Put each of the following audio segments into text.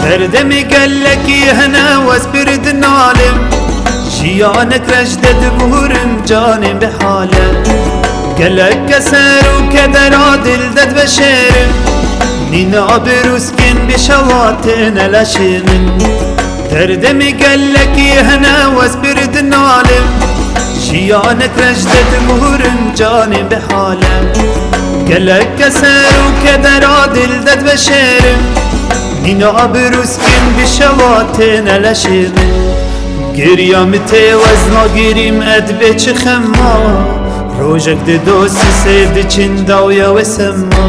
دردمي قالك هنا واسبرد نعلم جيانك رجدد بهرم جانم بحاله قالك كسر وكدر عدل دد بشيرم نينا بروسكن بشواتنا لشمن دردمي قالك هنا واسبرد نعلم جيانك رجدد بهرم جانم بحاله قالك كسر وكدر عدل دد بشيرم نينا بروسكن بشواتنا لشمن گریامته وزنا گیریم ادبه چه خما روژک ده دوست سید چنداویا و سما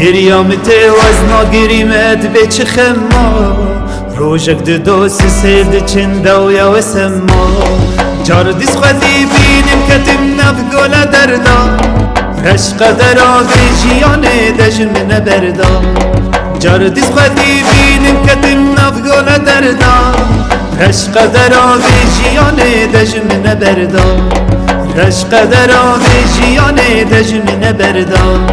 گریامته وزنا گیریم ادبه چه خما روژک ده دوست سید چنداویا و سما جاردیس خودی بینیم کتیم نف گل دردا رشق در آبی جیانه دجم نبردا جاردیس خودی بینیم کتیم نف گل دردا رشق در آبی جیانه دجم نبردا رشق در آبی جیانه دجم نبردا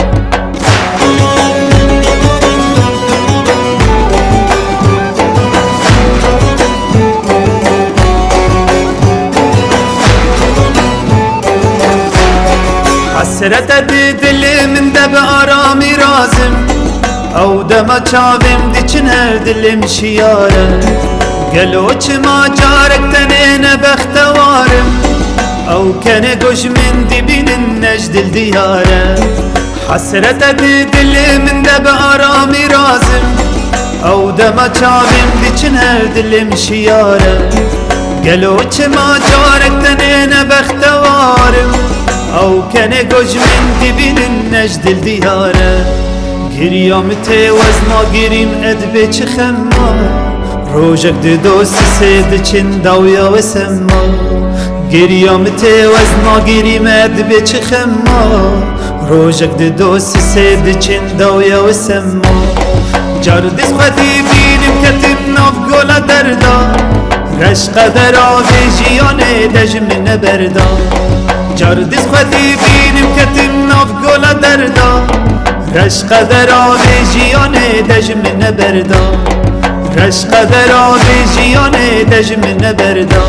حسرت دل من دب آرامی رازم او دما چاوم دیچن هر دلم شیاره گلوچ ما جارك تنين بختوارم او كان قش من دبين النجد الديارة حسرت دل من دب آرامي رازم او دما چاوم ديچن هر دلم شيارة گلوچ ما جارك تنين بختوارم او كان قش من دبين النجد الديارة گريامته وزنا گريم ادبه چه خما روژک ده دوست سید چنداویا و سما گریامته وزنا گیریم ادبه چه خما روژک ده دوست سید چنداویا و سما جاردیس خودی بینیم کتیم ناف گولا دردا رشق در آبی جیانه دجم نبردا جاردیس خودی بینیم کتیم ناف گولا دردا رشق در آبی جیانه دجم نبردا رشق در آبی جیانه دجم نبردا